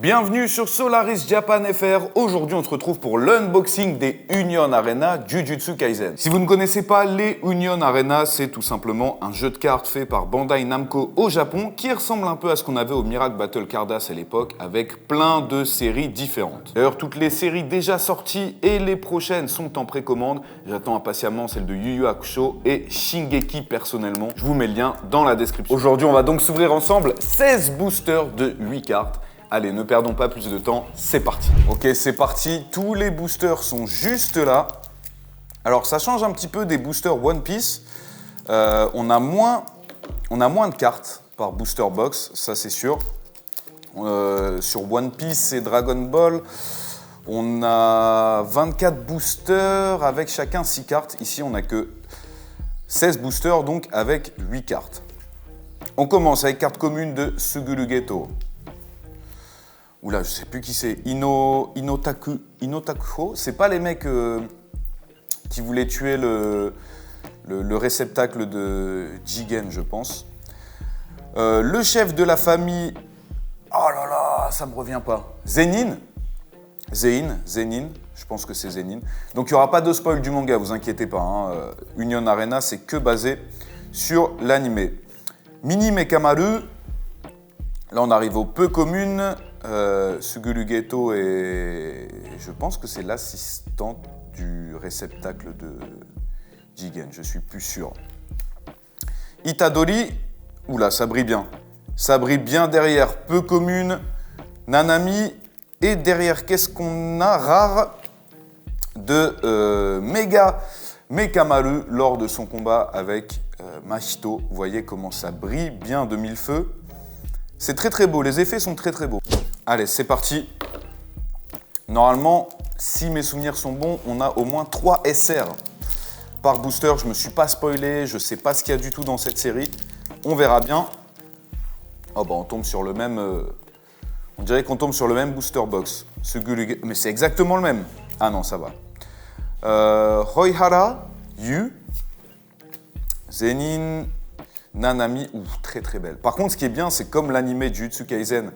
Bienvenue sur Solaris Japan FR. Aujourd'hui, on se retrouve pour l'unboxing des Union Arena Jujutsu Kaisen. Si vous ne connaissez pas les Union Arena, c'est tout simplement un jeu de cartes fait par Bandai Namco au Japon qui ressemble un peu à ce qu'on avait au Miracle Battle Cardass à l'époque avec plein de séries différentes. D'ailleurs, toutes les séries déjà sorties et les prochaines sont en précommande. J'attends impatiemment celle de Yu Yu Hakusho et Shingeki personnellement. Je vous mets le lien dans la description. Aujourd'hui, on va donc s'ouvrir ensemble 16 boosters de 8 cartes. Allez, ne perdons pas plus de temps, c'est parti. Ok, c'est parti, tous les boosters sont juste là. Alors, ça change un petit peu des boosters One Piece. On a moins de cartes par booster box, ça c'est sûr. Sur One Piece et Dragon Ball, on a 24 boosters avec chacun 6 cartes. Ici, on n'a que 16 boosters, donc avec 8 cartes. On commence avec carte commune de Suguru Geto. Oula, je sais plus qui c'est. Inotakuho. C'est pas les mecs qui voulaient tuer le réceptacle de Jigen, je pense. Le chef de la famille. Oh là là, ça me revient pas. Zenin. Je pense que c'est Zenin. Donc il n'y aura pas de spoil du manga, vous inquiétez pas. Hein. Union Arena, c'est que basé sur l'anime. Mini Mekamaru. Là, on arrive aux peu communes. Suguru Geto et je pense que c'est l'assistante du réceptacle de Jigen, je suis plus sûr. Itadori, oula, ça brille bien. Ça brille bien derrière, peu commune, Nanami, et derrière, qu'est-ce qu'on a rare de Mega Mekamaru lors de son combat avec Mahito. Vous voyez comment ça brille bien de mille feux. C'est très très beau, les effets sont très très beaux. Allez, c'est parti. Normalement, si mes souvenirs sont bons, on a au moins 3 SR par booster. Je ne me suis pas spoilé, je ne sais pas ce qu'il y a du tout dans cette série. On verra bien. Oh bah on tombe sur le même... on dirait qu'on tombe sur le même booster box. Mais c'est exactement le même. Ah non, ça va. Hoihara, Yu, Zenin, Nanami, très très belle. Par contre, ce qui est bien, c'est comme l'anime Jujutsu Kaisen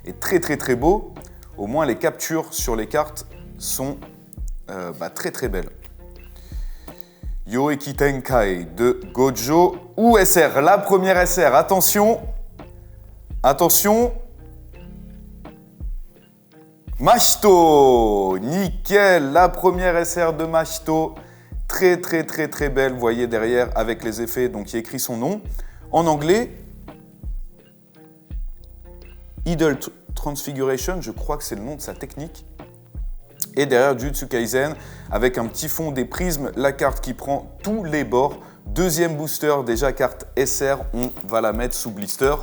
est très très très beau, au moins les captures sur les cartes sont très très belles. Yoeki Tenkai de Gojo ou SR, la première SR, attention, Mahito, nickel, la première SR de Mahito, très très très très belle, vous voyez derrière avec les effets, donc il y a écrit son nom, en anglais, Idle Transfiguration, je crois que c'est le nom de sa technique. Et derrière Jujutsu Kaisen, avec un petit fond des prismes, la carte qui prend tous les bords. Deuxième booster, déjà carte SR, on va la mettre sous blister.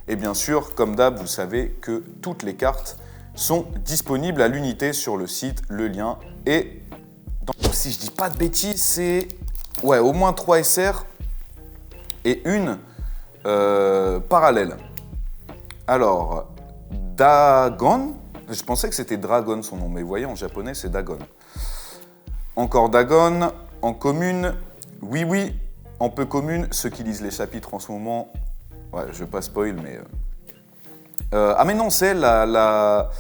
Et bien sûr, comme d'hab, vous savez que toutes les cartes sont disponibles à l'unité sur le site, le lien est dans... Si je dis pas de bêtises, c'est au moins 3 SR et une parallèle. Alors, Dagon, je pensais que c'était Dragon son nom, mais vous voyez, en japonais, c'est Dagon. Encore Dagon, en commune, oui, en peu commune, ceux qui lisent les chapitres en ce moment, je ne vais pas spoil, mais... ah mais non, c'est la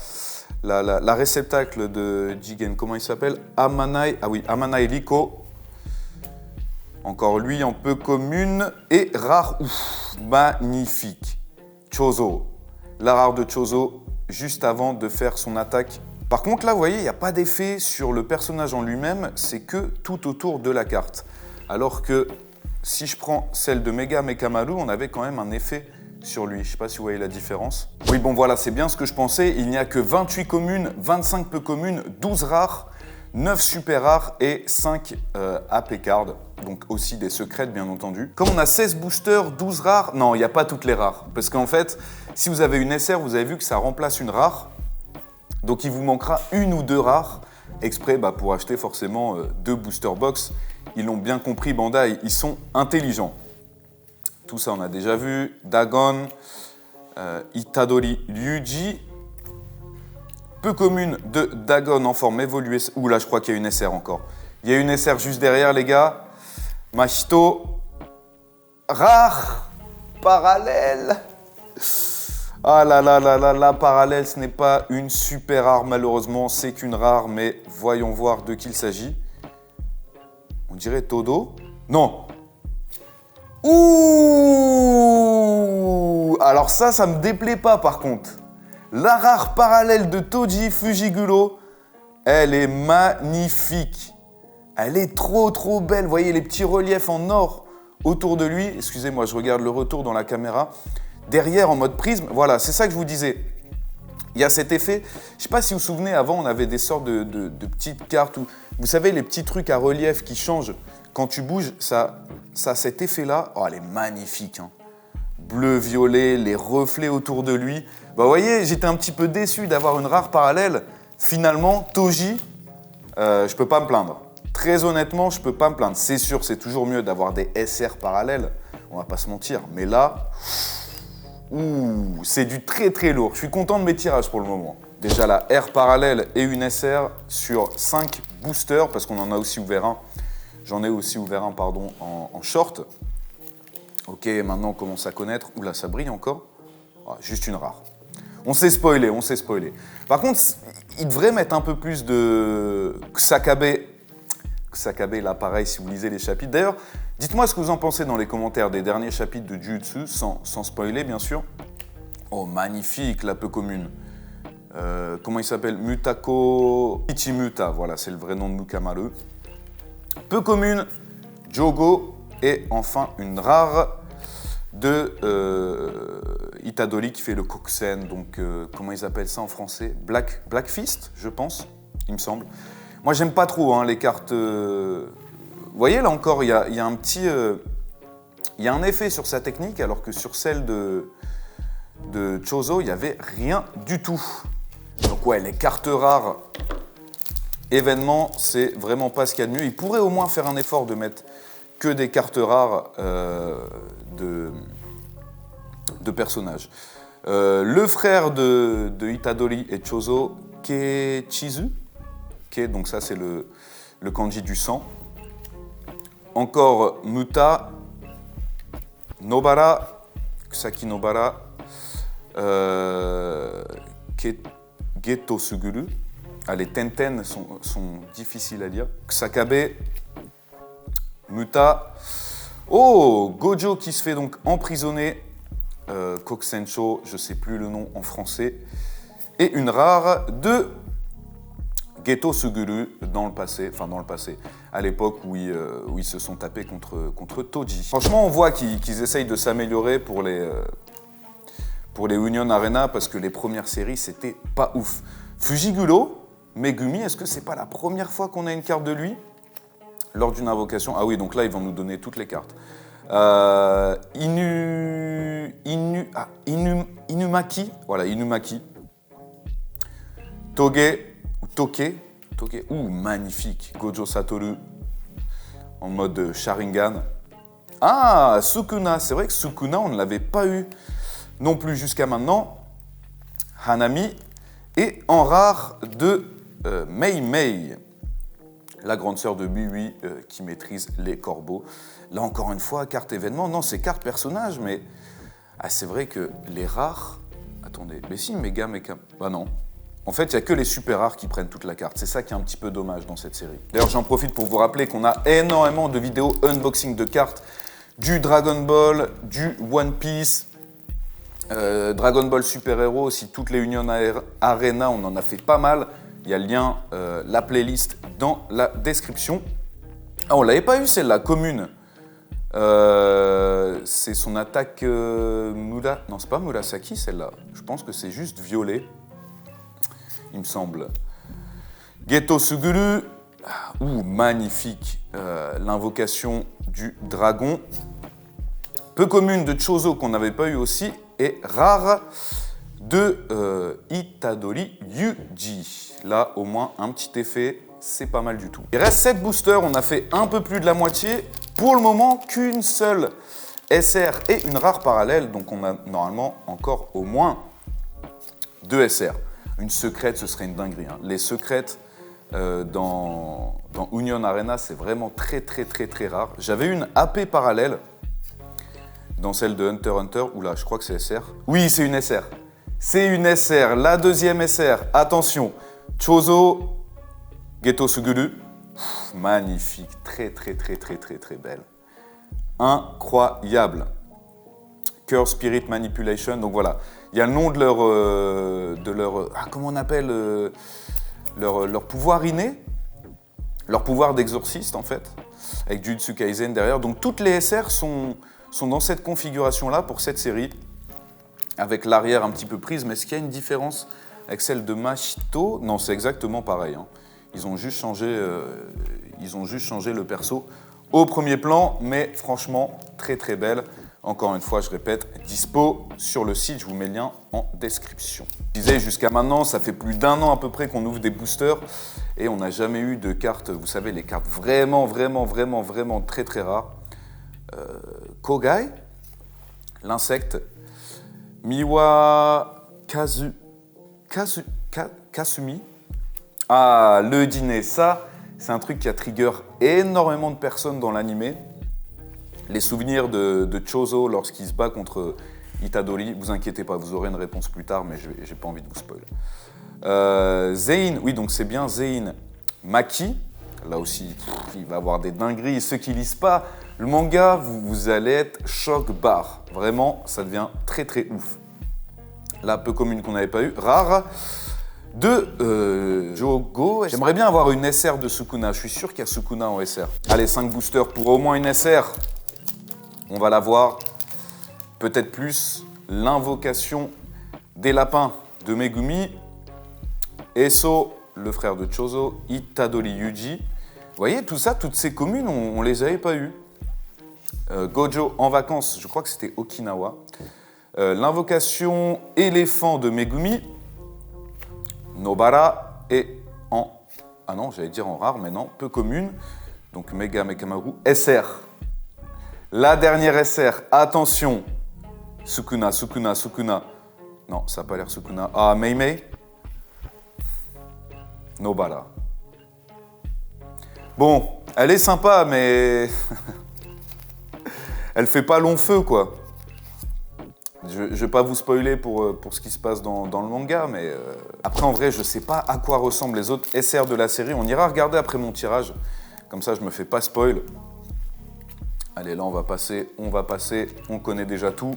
réceptacle de Jigen, comment il s'appelle? Amanai Liko. Encore lui, en peu commune, et rare, magnifique. Chozo. La rare de Chozo, juste avant de faire son attaque. Par contre, là, vous voyez, il n'y a pas d'effet sur le personnage en lui-même, c'est que tout autour de la carte. Alors que si je prends celle de Mega Mekamaru, on avait quand même un effet sur lui. Je ne sais pas si vous voyez la différence. Oui, bon, voilà, c'est bien ce que je pensais. Il n'y a que 28 communes, 25 peu communes, 12 rares, 9 super rares et 5 AP cards. Donc aussi des secrètes, bien entendu. Comme on a 16 boosters, 12 rares, non, il n'y a pas toutes les rares. Parce qu'en fait, si vous avez une SR, vous avez vu que ça remplace une rare. Donc il vous manquera une ou deux rares, exprès pour acheter forcément 2 booster box. Ils l'ont bien compris, Bandai, ils sont intelligents. Tout ça, on a déjà vu. Dagon, Itadori, Ryuji. Peu commune de Dagon en forme évoluée. Ouh là, je crois qu'il y a une SR encore. Il y a une SR juste derrière, les gars. Mahito. Rare. Parallèle. Ah là là là là, la parallèle, ce n'est pas une super rare, malheureusement, c'est qu'une rare, mais voyons voir de qui il s'agit. On dirait Todo. Non. Ouh. Alors ça me déplaît pas par contre. La rare parallèle de Toji Fujigulo, elle est magnifique. Elle est trop belle. Vous voyez les petits reliefs en or autour de lui. Excusez-moi, je regarde le retour dans la caméra. Derrière, en mode prisme, voilà, c'est ça que je vous disais. Il y a cet effet, je ne sais pas si vous vous souvenez, avant, on avait des sortes de petites cartes où, vous savez, les petits trucs à relief qui changent. Quand tu bouges, ça a cet effet-là. Oh, elle est magnifique. Hein. Bleu, violet, les reflets autour de lui. Bah, vous voyez, j'étais un petit peu déçu d'avoir une rare parallèle. Finalement, Toji, je peux pas me plaindre. Très honnêtement, je peux pas me plaindre. C'est sûr, c'est toujours mieux d'avoir des SR parallèles. On va pas se mentir. Mais là... Ouh, c'est du très lourd. Je suis content de mes tirages pour le moment. Déjà la R parallèle et une SR sur 5 boosters, parce qu'on en a aussi ouvert un. J'en ai aussi ouvert un, pardon, en short. Ok, maintenant on commence à connaître. Oula, ça brille encore. Ah, juste une rare. On s'est spoilé. Par contre, il devrait mettre un peu plus de Kusakabe. Kusakabe, là, pareil, si vous lisez les chapitres. D'ailleurs, dites-moi ce que vous en pensez dans les commentaires des derniers chapitres de Jujutsu, sans spoiler, bien sûr. Oh, magnifique, la peu commune. Comment il s'appelle? Mutako Ichimuta, voilà, c'est le vrai nom de Mukamaru. Peu commune, Jogo, et enfin une rare de Itadori qui fait le Kokusen, donc comment ils appellent ça en français? Black Fist, je pense, il me semble. Moi, j'aime pas trop hein, les cartes. Vous voyez, là encore, il y a un petit. Il y a un effet sur sa technique, alors que sur celle de Chozo, il n'y avait rien du tout. Donc, ouais, les cartes rares événements, c'est vraiment pas ce qu'il y a de mieux. Il pourrait au moins faire un effort de mettre que des cartes rares de personnages. Le frère de Itadori et Chozo, Kechizu. Donc ça, c'est le kanji du sang. Encore Muta, Nobara, Kusaki Nobara, Geto Suguru. Ah, les Tenten sont difficiles à lire. Kusakabe, Muta. Oh, Gojo qui se fait donc emprisonner. Kokusencho, je ne sais plus le nom en français. Et une rare de Geto Suguru dans le passé, à l'époque où ils se sont tapés contre Toji. Franchement, on voit qu'ils essayent de s'améliorer pour les Union Arena parce que les premières séries, c'était pas ouf. Fujigulo, Megumi, est-ce que c'est pas la première fois qu'on a une carte de lui lors d'une invocation? Ah oui, donc là, ils vont nous donner toutes les cartes. Inumaki, voilà, Inumaki. Toge. Toke, magnifique, Gojo Satoru en mode Sharingan. Ah, Sukuna, c'est vrai que Sukuna, on ne l'avait pas eu non plus jusqu'à maintenant. Hanami, et en rare de Mei Mei, la grande sœur de Biwi qui maîtrise les corbeaux. Là encore une fois, carte événement, non, c'est carte personnage, mais c'est vrai que les rares... Attendez, mais si, Mega, bah non. En fait, il n'y a que les super rares qui prennent toute la carte. C'est ça qui est un petit peu dommage dans cette série. D'ailleurs, j'en profite pour vous rappeler qu'on a énormément de vidéos unboxing de cartes, du Dragon Ball, du One Piece, Dragon Ball Super Hero, aussi toutes les Union Arena, on en a fait pas mal. Il y a le lien, la playlist dans la description. Ah, on l'avait pas eu celle-là, commune. C'est son attaque Non, c'est pas Murasaki celle-là. Je pense que c'est juste violet. Il me semble. Geto Suguru, magnifique, l'invocation du dragon. Peu commune de Chozo qu'on n'avait pas eu aussi, et rare de Itadori Yuji. Là, au moins, un petit effet, c'est pas mal du tout. Il reste 7 boosters, on a fait un peu plus de la moitié. Pour le moment, qu'une seule SR et une rare parallèle, donc on a normalement encore au moins 2 SR. Une secrète, ce serait une dinguerie. Hein. Les secrètes dans Union Arena, c'est vraiment très rare. J'avais une AP parallèle dans celle de Hunter x Hunter. Oula, je crois que c'est SR. Oui, c'est une SR. C'est une SR. La deuxième SR, attention, Chozo Geto Suguru. Magnifique, très belle. Incroyable. Curse Spirit Manipulation, donc voilà. Il y a le nom de leur comment on appelle leur pouvoir inné, leur pouvoir d'exorciste en fait, avec Jujutsu Kaisen derrière. Donc toutes les SR sont dans cette configuration-là pour cette série, avec l'arrière un petit peu prise. Mais est-ce qu'il y a une différence avec celle de Machito? Non, c'est exactement pareil. Hein. Ils ont juste changé le perso au premier plan, mais franchement, très belle. Encore une fois, je répète, dispo sur le site, je vous mets le lien en description. Je disais, jusqu'à maintenant, ça fait plus d'1 an à peu près qu'on ouvre des boosters et on n'a jamais eu de cartes, vous savez, les cartes vraiment très rares. Kogai, l'insecte, Miwa Kasumi. Ah, le dîner, ça, c'est un truc qui a trigger énormément de personnes dans l'animé. Les souvenirs de Chozo lorsqu'il se bat contre Itadori, vous inquiétez pas, vous aurez une réponse plus tard, mais j'ai pas envie de vous spoiler. Zein, oui, donc c'est bien Zein Maki. Là aussi, il va avoir des dingueries. Ceux qui lisent pas le manga, vous allez être choc-barre. Vraiment, ça devient très ouf. Là, peu commune qu'on n'avait pas eu. Rare. De Jogo. J'aimerais bien avoir une SR de Sukuna. Je suis sûr qu'il y a Sukuna en SR. Allez, 5 boosters pour au moins une SR. On va la voir. Peut-être plus. L'invocation des lapins de Megumi. Eso, le frère de Chozo. Itadori Yuji. Vous voyez, tout ça, toutes ces communes, on les avait pas eues. Gojo en vacances, je crois que c'était Okinawa. L'invocation éléphant de Megumi. Nobara et en... Ah non, j'allais dire en rare, mais non, peu commune. Donc Mega Mekamaru. SR. La dernière SR. Attention. Sukuna. Non, ça n'a pas l'air Sukuna. Ah, Mei. Nobara. Bon, elle est sympa, mais... elle fait pas long feu, quoi. Je vais pas vous spoiler pour ce qui se passe dans le manga, mais après, en vrai, je sais pas à quoi ressemblent les autres SR de la série. On ira regarder après mon tirage. Comme ça, je me fais pas spoil. Allez, là, on va passer. On connaît déjà tout.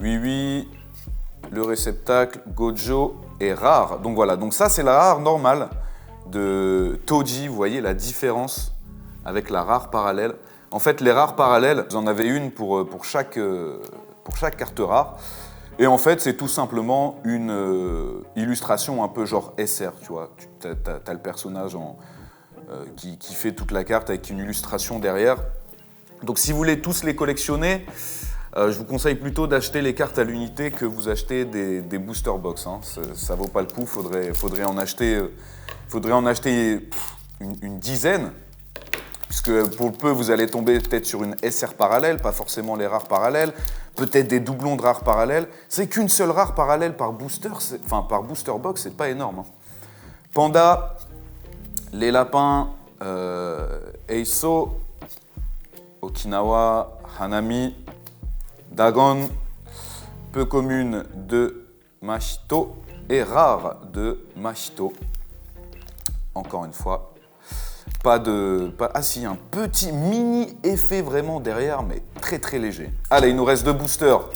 Oui, le réceptacle, Gojo est rare. Donc voilà, donc ça, c'est la rare normale de Toji. Vous voyez la différence avec la rare parallèle. En fait, les rares parallèles, vous en avez une pour chaque carte rare. Et en fait, c'est tout simplement une illustration un peu genre SR, tu vois. T'as le personnage qui fait toute la carte avec une illustration derrière. Donc si vous voulez tous les collectionner, je vous conseille plutôt d'acheter les cartes à l'unité que vous achetez des booster box. Hein. Ça vaut pas le coup, faudrait en acheter une dizaine. Puisque pour le peu, vous allez tomber peut-être sur une SR parallèle, pas forcément les rares parallèles, peut-être des doublons de rares parallèles. C'est qu'une seule rare parallèle par booster, par booster box, c'est pas énorme. Hein. Panda, les lapins, Eiso, Okinawa, Hanami, Dagon, peu commune de Machito et rare de Machito. Encore une fois. Ah si, un petit mini effet vraiment derrière, mais très léger. Allez, il nous reste 2 boosters.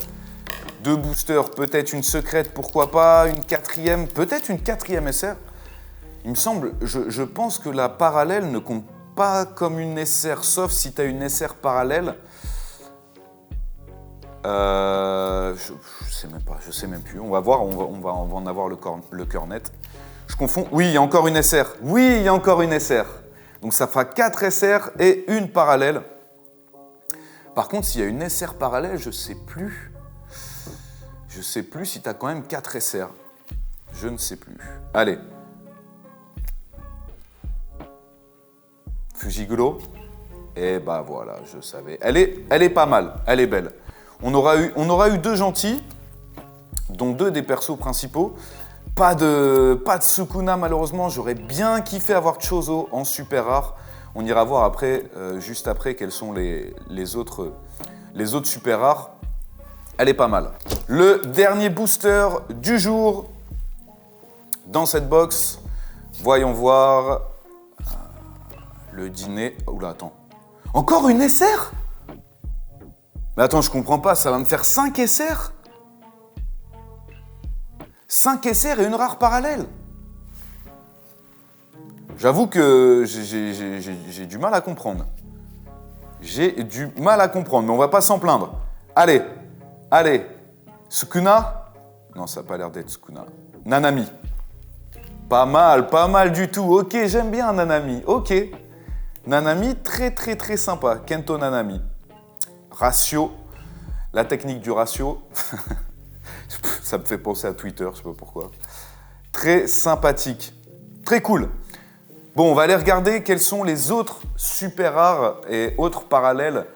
2 boosters, peut-être une secrète, pourquoi pas, une quatrième, peut-être une 4e SR. Il me semble, je pense que la parallèle ne compte pas comme une SR, sauf si tu as une SR parallèle. Je sais même plus. On va voir, on va en avoir le cœur net. Je confonds. Oui, il y a encore une SR. Oui, il y a encore une SR. Donc ça fera 4 SR et une parallèle. Par contre, s'il y a une SR parallèle, je sais plus. Je sais plus si tu as quand même 4 SR. Je ne sais plus. Allez. Fujiguro. Et bah voilà, je savais. Elle est pas mal, elle est belle. On aura eu 2 gentils, dont 2 des persos principaux. Pas de Sukuna malheureusement, j'aurais bien kiffé avoir Chozo en super rare. On ira voir après, juste après, quels sont les autres super rares. Elle est pas mal. Le dernier booster du jour dans cette box. Voyons voir. Le dîner. Oula, attends. Encore une SR? Mais attends, je comprends pas. Ça va me faire 5 SR? 5 SR et une rare parallèle. J'avoue que j'ai du mal à comprendre. J'ai du mal à comprendre, mais on va pas s'en plaindre. Allez. Sukuna? Non, ça n'a pas l'air d'être Sukuna. Nanami. Pas mal du tout. Ok, j'aime bien Nanami. Ok. Nanami, très sympa. Kento Nanami. Ratio. La technique du ratio. Ça me fait penser à Twitter, je sais pas pourquoi. Très sympathique. Très cool. Bon, on va aller regarder quels sont les autres super rares et autres parallèles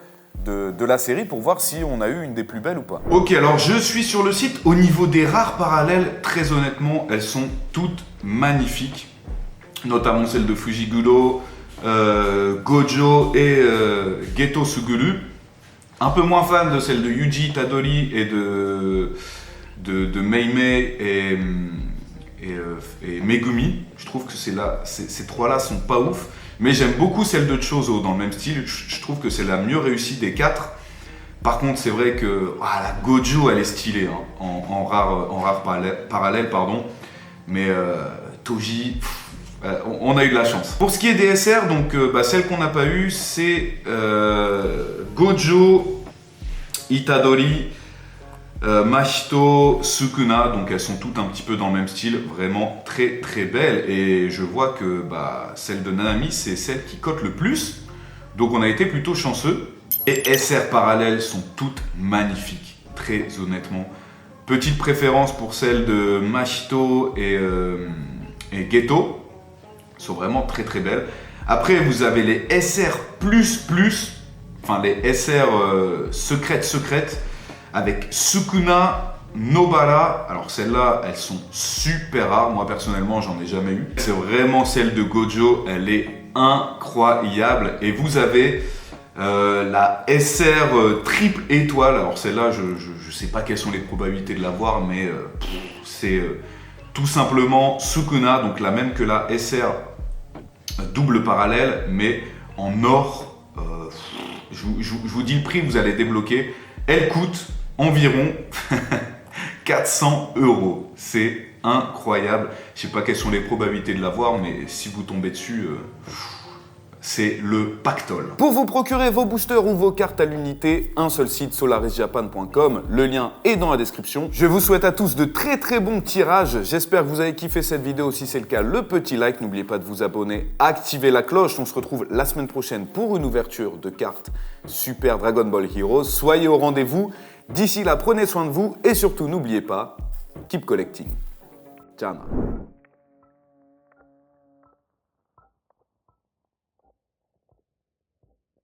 de la série pour voir si on a eu une des plus belles ou pas. Ok, alors je suis sur le site. Au niveau des rares parallèles, très honnêtement, elles sont toutes magnifiques. Notamment celle de Fujiguro, Gojo et Geto Suguru. Un peu moins fan de celle de Yuji Itadori et de Meimei et Megumi. Je trouve que ces trois-là sont pas ouf. Mais j'aime beaucoup celle de Chozo dans le même style. Je trouve que c'est la mieux réussie des 4. Par contre, c'est vrai que la Gojo, elle est stylée hein, en rare parallèle. Pardon. Mais Toji, on a eu de la chance. Pour ce qui est des SR, donc, celle qu'on n'a pas eue, c'est Gojo, Itadori, Mahito, Sukuna, donc elles sont toutes un petit peu dans le même style, vraiment très belles. Et je vois que celle de Nanami, c'est celle qui cote le plus. Donc on a été plutôt chanceux. Et SR parallèles sont toutes magnifiques, très honnêtement. Petite préférence pour celles de Mahito et Geto. Elles sont vraiment très belles. Après, vous avez les SR++, enfin les SR secrètes, avec Sukuna, Nobara. Alors celles-là, elles sont super rares. Moi personnellement, j'en ai jamais eu. C'est vraiment celle de Gojo, elle est incroyable. Et vous avez la SR triple étoile. Alors celle-là, je sais pas quelles sont les probabilités de l'avoir, mais c'est tout simplement Sukuna, donc la même que la SR double parallèle, mais en or. Je vous dis le prix, vous allez débloquer. Elle coûte environ 400 €. C'est incroyable. Je sais pas quelles sont les probabilités de l'avoir, mais si vous tombez dessus, c'est le pactole. Pour vous procurer vos boosters ou vos cartes à l'unité, un seul site, solarisjapan.com. Le lien est dans la description. Je vous souhaite à tous de très bons tirages. J'espère que vous avez kiffé cette vidéo. Si c'est le cas, le petit like. N'oubliez pas de vous abonner, activer la cloche. On se retrouve la semaine prochaine pour une ouverture de cartes Super Dragon Ball Heroes. Soyez au rendez-vous. D'ici là, prenez soin de vous et surtout, n'oubliez pas, keep collecting. Ciao.